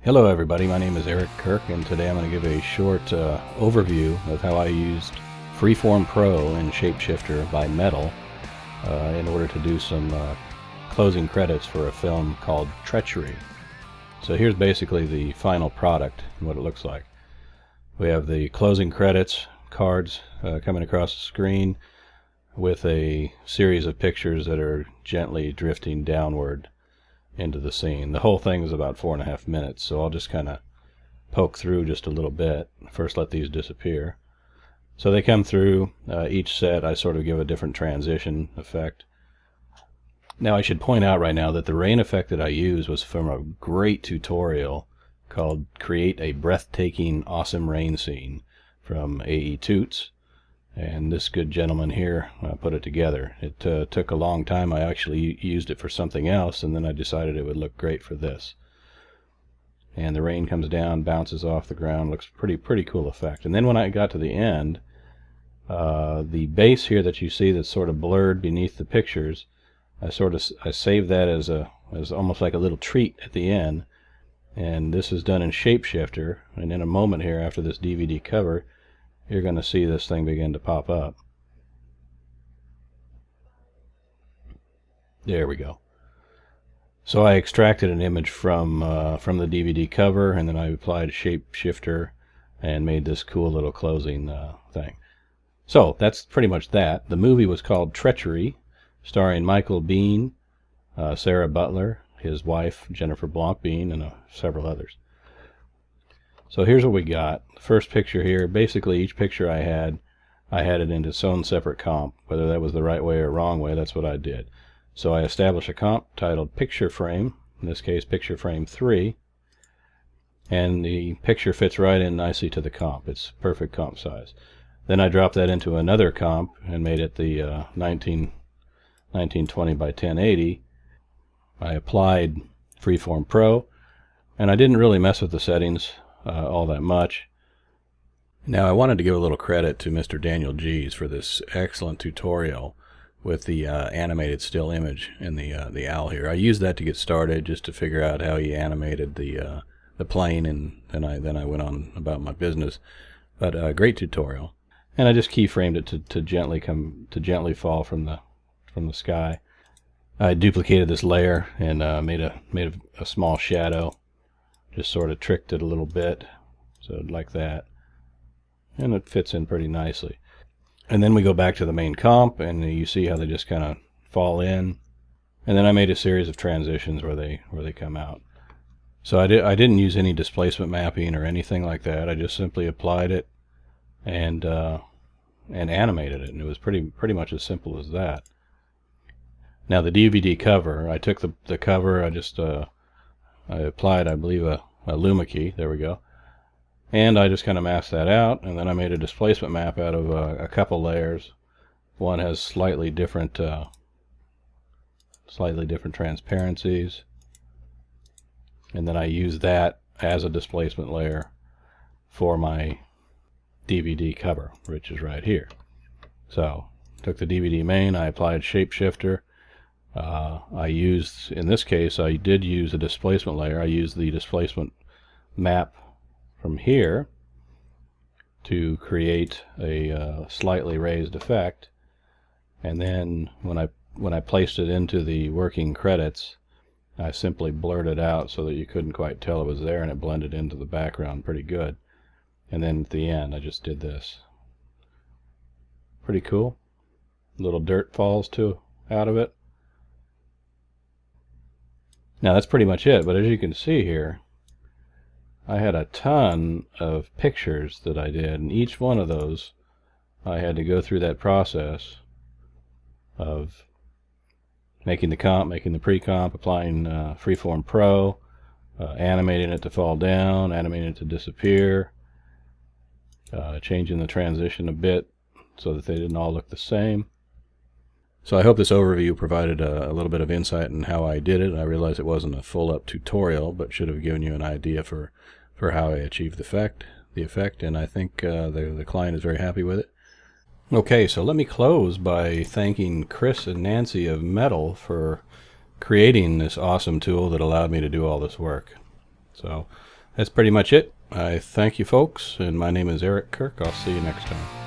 Hello everybody, my name is Eric Kirk, and today I'm going to give a short overview of how I used Freeform Pro in Shapeshifter by Mettle in order to do some closing credits for a film called Treachery. So here's basically the final product and what it looks like. We have the closing credits cards coming across the screen with a series of pictures that are gently drifting downward into the scene. The whole thing is about 4.5 minutes, so I'll just kind of poke through just a little bit. First let these disappear. So they come through each set. I sort of give a different transition effect. Now I should point out right now that the rain effect that I used was from a great tutorial called Create a Breathtaking Awesome Rain Scene from AE Toots. And this good gentleman here put it together. It took a long time. I actually used it for something else, and then I decided it would look great for this. And the rain comes down, bounces off the ground, looks pretty cool effect. And then when I got to the end, the base here that you see that's sort of blurred beneath the pictures, I saved that as almost like a little treat at the end. And this is done in Shapeshifter, and in a moment here after this DVD cover, you're going to see this thing begin to pop up. There we go. So I extracted an image from the DVD cover, and then I applied Shapeshifter and made this cool little closing thing. So that's pretty much that. The movie was called Treachery, starring Michael Biehn, Sarah Butler, his wife Jennifer Biehn, and several others. So here's what we got. The first picture here, basically each picture I had it into its own separate comp. Whether that was the right way or wrong way, that's what I did. So I established a comp titled Picture Frame, in this case Picture Frame 3, and the picture fits right in nicely to the comp. It's perfect comp size. Then I dropped that into another comp and made it the 1920 by 1080. I applied Freeform Pro, and I didn't really mess with the settings all that much. Now I wanted to give a little credit to Mr. Daniel G's for this excellent tutorial with the animated still image in the owl here. I used that to get started, just to figure out how he animated the plane, and then I went on about my business. But a great tutorial, and I just keyframed it to gently fall from the sky. I duplicated this layer and made a small shadow. Just sort of tricked it a little bit, so like that, and it fits in pretty nicely. And then we go back to the main comp, and you see how they just kind of fall in. And then I made a series of transitions where they come out. So I didn't use any displacement mapping or anything like that. I just simply applied it and animated it, and it was pretty much as simple as that. Now the DVD cover, I took the cover, I applied, I believe, a Luma key. There we go. And I just kind of masked that out, and then I made a displacement map out of a couple layers. One has slightly different transparencies, and then I used that as a displacement layer for my DVD cover, which is right here. So took the DVD main, I applied Shapeshifter. I used, in this case, I did use a displacement layer. I used the displacement map from here to create a slightly raised effect, and then when I placed it into the working credits, I simply blurred it out so that you couldn't quite tell it was there, and it blended into the background pretty good. And then at the end I just did this. Pretty cool. Little dirt falls out of it. Now that's pretty much it, but as you can see here, I had a ton of pictures that I did, and each one of those I had to go through that process of making the comp, making the pre-comp, applying Freeform Pro, animating it to fall down, animating it to disappear, changing the transition a bit so that they didn't all look the same. So I hope this overview provided a little bit of insight in how I did it. I realize it wasn't a full-up tutorial, but should have given you an idea for how I achieved the effect, and I think the client is very happy with it. Okay, so let me close by thanking Chris and Nancy of Mettle for creating this awesome tool that allowed me to do all this work. So That's pretty much it. I thank you folks, and my name is Eric Kirk. I'll see you next time.